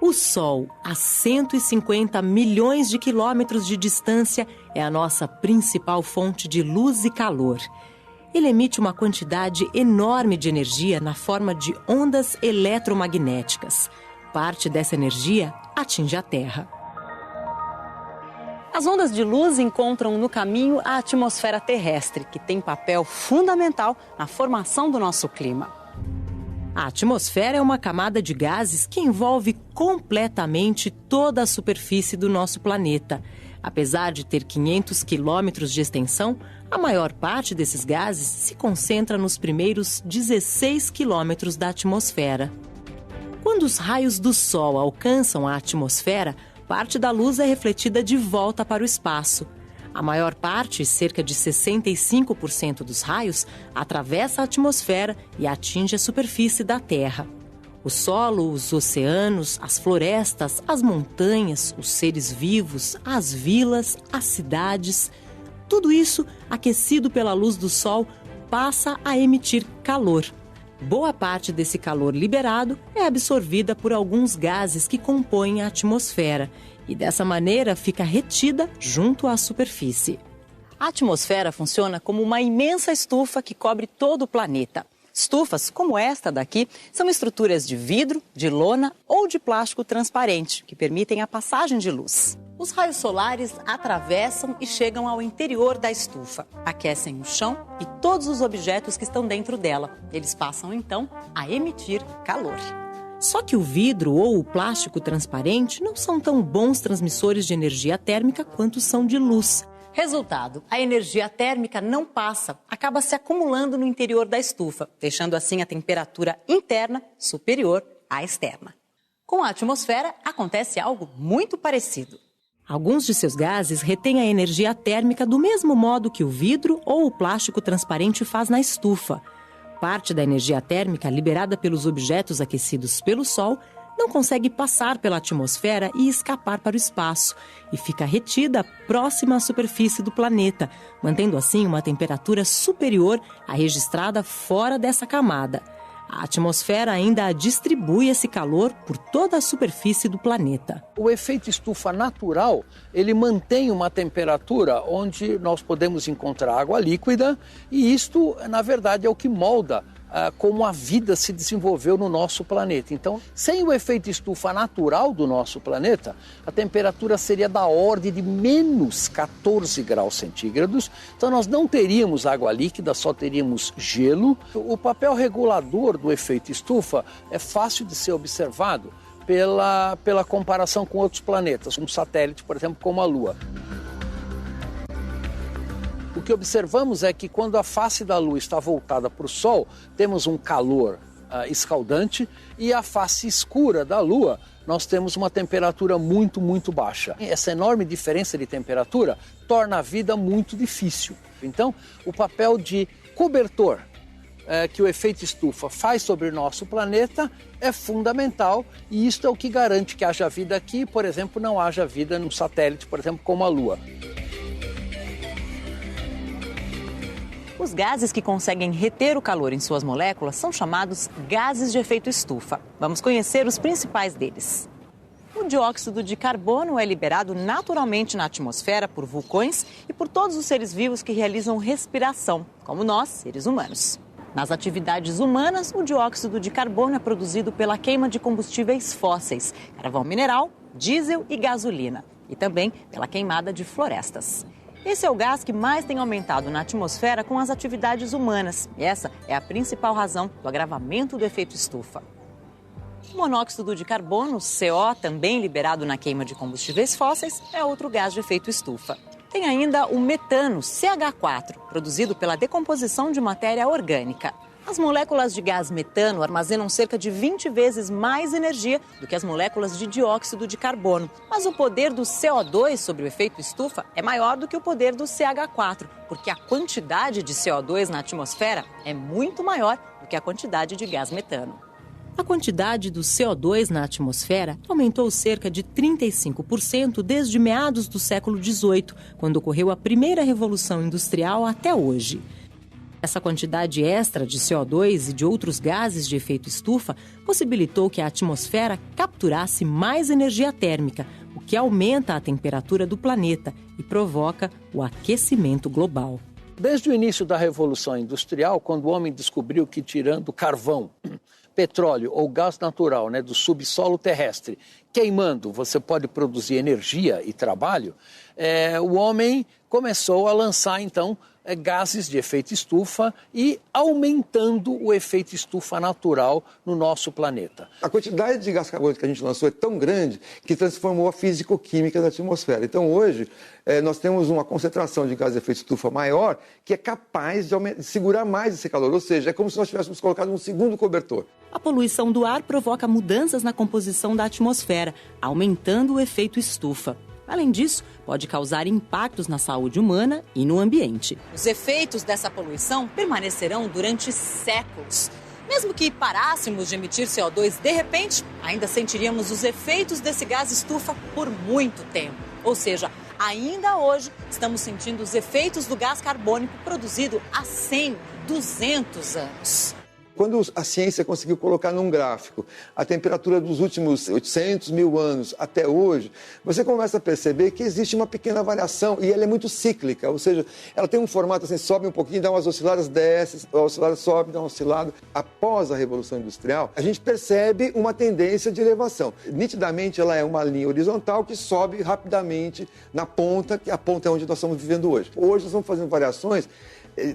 O Sol, a 150 milhões de quilômetros de distância, é a nossa principal fonte de luz e calor. Ele emite uma quantidade enorme de energia na forma de ondas eletromagnéticas. Parte dessa energia atinge a Terra. As ondas de luz encontram no caminho a atmosfera terrestre, que tem papel fundamental na formação do nosso clima. A atmosfera é uma camada de gases que envolve completamente toda a superfície do nosso planeta. Apesar de ter 500 quilômetros de extensão, a maior parte desses gases se concentra nos primeiros 16 quilômetros da atmosfera. Quando os raios do Sol alcançam a atmosfera, parte da luz é refletida de volta para o espaço. A maior parte, cerca de 65% dos raios, atravessa a atmosfera e atinge a superfície da Terra. O solo, os oceanos, as florestas, as montanhas, os seres vivos, as vilas, as cidades, tudo isso, aquecido pela luz do Sol, passa a emitir calor. Boa parte desse calor liberado é absorvida por alguns gases que compõem a atmosfera e, dessa maneira, fica retida junto à superfície. A atmosfera funciona como uma imensa estufa que cobre todo o planeta. Estufas, como esta daqui, são estruturas de vidro, de lona ou de plástico transparente, que permitem a passagem de luz. Os raios solares atravessam e chegam ao interior da estufa, aquecem o chão e todos os objetos que estão dentro dela. Eles passam, então, a emitir calor. Só que o vidro ou o plástico transparente não são tão bons transmissores de energia térmica quanto são de luz. Resultado, a energia térmica não passa, acaba se acumulando no interior da estufa, deixando assim a temperatura interna superior à externa. Com a atmosfera, acontece algo muito parecido. Alguns de seus gases retêm a energia térmica do mesmo modo que o vidro ou o plástico transparente faz na estufa. Parte da energia térmica liberada pelos objetos aquecidos pelo Sol não consegue passar pela atmosfera e escapar para o espaço, e fica retida próxima à superfície do planeta, mantendo assim uma temperatura superior à registrada fora dessa camada. A atmosfera ainda distribui esse calor por toda a superfície do planeta. O efeito estufa natural, ele mantém uma temperatura onde nós podemos encontrar água líquida, e isto, na verdade, é o que molda como a vida se desenvolveu no nosso planeta. Então, sem o efeito estufa natural do nosso planeta, a temperatura seria da ordem de menos 14 graus centígrados. Então, nós não teríamos água líquida, só teríamos gelo. O papel regulador do efeito estufa é fácil de ser observado pela comparação com outros planetas, um satélite, por exemplo, como a Lua. O que observamos é que quando a face da Lua está voltada para o Sol, temos um calor escaldante, e a face escura da Lua, nós temos uma temperatura muito, muito baixa. Essa enorme diferença de temperatura torna a vida muito difícil. Então, o papel de cobertor que o efeito estufa faz sobre o nosso planeta é fundamental, e isso é o que garante que haja vida aqui, por exemplo, não haja vida num satélite, por exemplo, como a Lua. Os gases que conseguem reter o calor em suas moléculas são chamados gases de efeito estufa. Vamos conhecer os principais deles. O dióxido de carbono é liberado naturalmente na atmosfera por vulcões e por todos os seres vivos que realizam respiração, como nós, seres humanos. Nas atividades humanas, o dióxido de carbono é produzido pela queima de combustíveis fósseis, carvão mineral, diesel e gasolina, e também pela queimada de florestas. Esse é o gás que mais tem aumentado na atmosfera com as atividades humanas. E essa é a principal razão do agravamento do efeito estufa. O monóxido de carbono, CO, também liberado na queima de combustíveis fósseis, é outro gás de efeito estufa. Tem ainda o metano, CH4, produzido pela decomposição de matéria orgânica. As moléculas de gás metano armazenam cerca de 20 vezes mais energia do que as moléculas de dióxido de carbono. Mas o poder do CO2 sobre o efeito estufa é maior do que o poder do CH4, porque a quantidade de CO2 na atmosfera é muito maior do que a quantidade de gás metano. A quantidade do CO2 na atmosfera aumentou cerca de 35% desde meados do século XVIII, quando ocorreu a primeira revolução industrial, até hoje. Essa quantidade extra de CO2 e de outros gases de efeito estufa possibilitou que a atmosfera capturasse mais energia térmica, o que aumenta a temperatura do planeta e provoca o aquecimento global. Desde o início da Revolução Industrial, quando o homem descobriu que tirando carvão, petróleo ou gás natural, do subsolo terrestre, queimando, você pode produzir energia e trabalho, o homem começou a lançar, então, gases de efeito estufa e aumentando o efeito estufa natural no nosso planeta. A quantidade de gás carbônico que a gente lançou é tão grande que transformou a físico-química da atmosfera. Então, hoje, nós temos uma concentração de gás de efeito estufa maior que é capaz de segurar mais esse calor. Ou seja, é como se nós tivéssemos colocado um segundo cobertor. A poluição do ar provoca mudanças na composição da atmosfera, aumentando o efeito estufa. Além disso, pode causar impactos na saúde humana e no ambiente. Os efeitos dessa poluição permanecerão durante séculos. Mesmo que parássemos de emitir CO2, de repente, ainda sentiríamos os efeitos desse gás estufa por muito tempo. Ou seja, ainda hoje estamos sentindo os efeitos do gás carbônico produzido há 100, 200 anos. Quando a ciência conseguiu colocar num gráfico a temperatura dos últimos 800 mil anos até hoje, você começa a perceber que existe uma pequena variação e ela é muito cíclica, ou seja, ela tem um formato assim, sobe um pouquinho, dá umas osciladas, desce, a oscilada sobe, dá uma oscilada. Após a Revolução Industrial, a gente percebe uma tendência de elevação. Nitidamente, ela é uma linha horizontal que sobe rapidamente na ponta, que a ponta é onde nós estamos vivendo hoje. Hoje nós estamos fazendo variações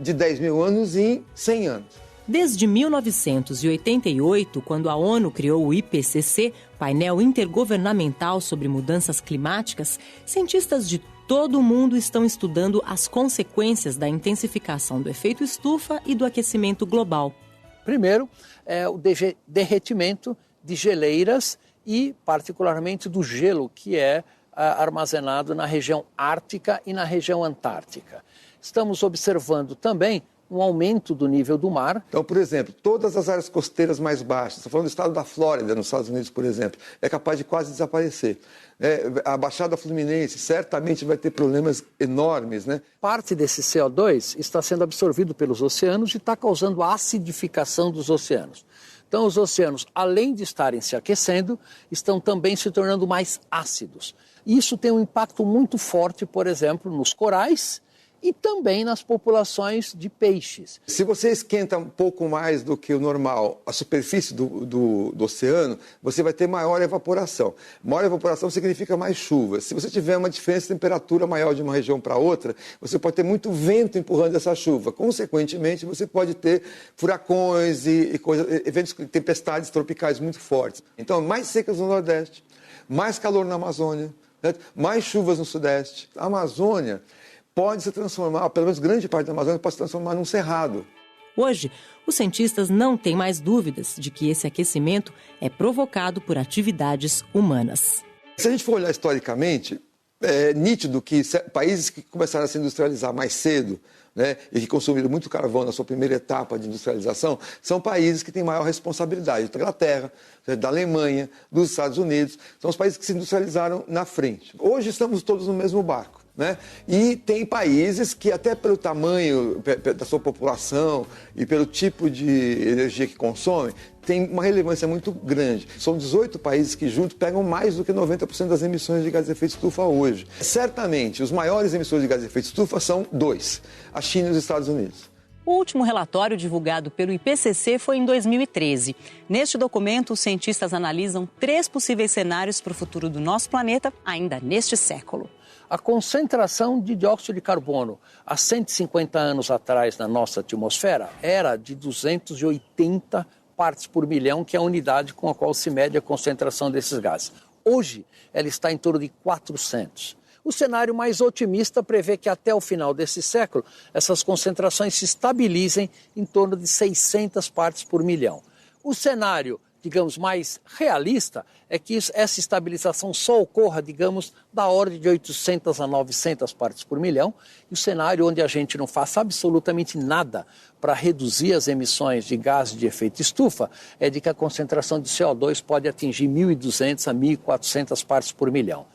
de 10 mil anos em 100 anos. Desde 1988, quando a ONU criou o IPCC, painel intergovernamental sobre mudanças climáticas, cientistas de todo o mundo estão estudando as consequências da intensificação do efeito estufa e do aquecimento global. Primeiro, é o derretimento de geleiras e, particularmente, do gelo que é armazenado na região ártica e na região antártica. Estamos observando também um aumento do nível do mar. Então, por exemplo, todas as áreas costeiras mais baixas, estou falando do estado da Flórida, nos Estados Unidos, por exemplo, é capaz de quase desaparecer. A Baixada Fluminense certamente vai ter problemas enormes. Parte desse CO2 está sendo absorvido pelos oceanos e está causando a acidificação dos oceanos. Então, os oceanos, além de estarem se aquecendo, estão também se tornando mais ácidos. Isso tem um impacto muito forte, por exemplo, nos corais e também nas populações de peixes. Se você esquenta um pouco mais do que o normal a superfície do oceano, você vai ter maior evaporação. Maior evaporação significa mais chuva. Se você tiver uma diferença de temperatura maior de uma região para outra, você pode ter muito vento empurrando essa chuva. Consequentemente, você pode ter furacões e eventos, tempestades tropicais muito fortes. Então, mais secas no Nordeste, mais calor na Amazônia, mais chuvas no Sudeste. A Amazônia pode se transformar, pelo menos grande parte da Amazônia pode se transformar num cerrado. Hoje, os cientistas não têm mais dúvidas de que esse aquecimento é provocado por atividades humanas. Se a gente for olhar historicamente, é nítido que países que começaram a se industrializar mais cedo, e que consumiram muito carvão na sua primeira etapa de industrialização, são países que têm maior responsabilidade. Da Inglaterra, da Alemanha, dos Estados Unidos, são os países que se industrializaram na frente. Hoje estamos todos no mesmo barco. E tem países que, até pelo tamanho da sua população e pelo tipo de energia que consomem, tem uma relevância muito grande. São 18 países que juntos pegam mais do que 90% das emissões de gás de efeito estufa hoje. Certamente, os maiores emissores de gás de efeito estufa são dois, a China e os Estados Unidos. O último relatório divulgado pelo IPCC foi em 2013. Neste documento, os cientistas analisam 3 possíveis cenários para o futuro do nosso planeta ainda neste século. A concentração de dióxido de carbono há 150 anos atrás na nossa atmosfera era de 280 partes por milhão, que é a unidade com a qual se mede a concentração desses gases. Hoje, ela está em torno de 400. O cenário mais otimista prevê que até o final desse século, essas concentrações se estabilizem em torno de 600 partes por milhão. O cenário, digamos, mais realista é que essa estabilização só ocorra, digamos, da ordem de 800 a 900 partes por milhão, e o cenário onde a gente não faça absolutamente nada para reduzir as emissões de gases de efeito estufa é de que a concentração de CO2 pode atingir 1.200 a 1.400 partes por milhão.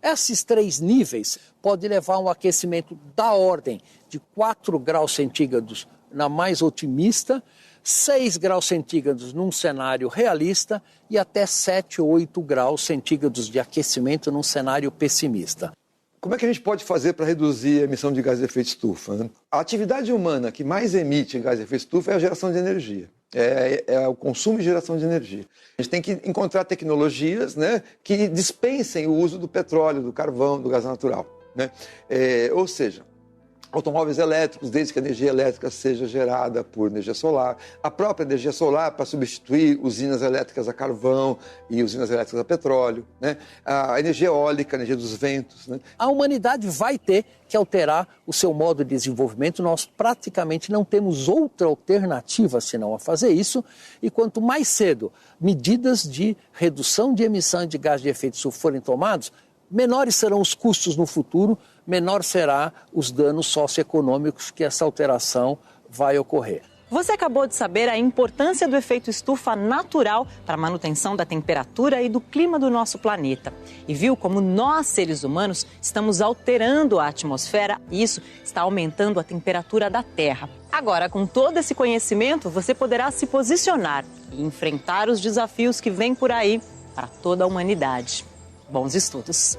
Esses 3 níveis podem levar a um aquecimento da ordem de 4 graus centígrados na mais otimista, 6 graus centígrados num cenário realista e até 7 ou 8 graus centígrados de aquecimento num cenário pessimista. Como é que a gente pode fazer para reduzir a emissão de gases de efeito estufa, né? A atividade humana que mais emite gases de efeito estufa é a geração de energia. É o consumo e geração de energia. A gente tem que encontrar tecnologias, né, que dispensem o uso do petróleo, do carvão, do gás natural, né? Ou seja, automóveis elétricos, desde que a energia elétrica seja gerada por energia solar. A própria energia solar para substituir usinas elétricas a carvão e usinas elétricas a petróleo, né? A energia eólica, a energia dos ventos, né? A humanidade vai ter que alterar o seu modo de desenvolvimento. Nós praticamente não temos outra alternativa senão a fazer isso. E quanto mais cedo medidas de redução de emissão de gás de efeito estufa forem tomados, menores serão os custos no futuro, menor será os danos socioeconômicos que essa alteração vai ocorrer. Você acabou de saber a importância do efeito estufa natural para a manutenção da temperatura e do clima do nosso planeta. E viu como nós, seres humanos, estamos alterando a atmosfera e isso está aumentando a temperatura da Terra. Agora, com todo esse conhecimento, você poderá se posicionar e enfrentar os desafios que vêm por aí para toda a humanidade. Bons estudos!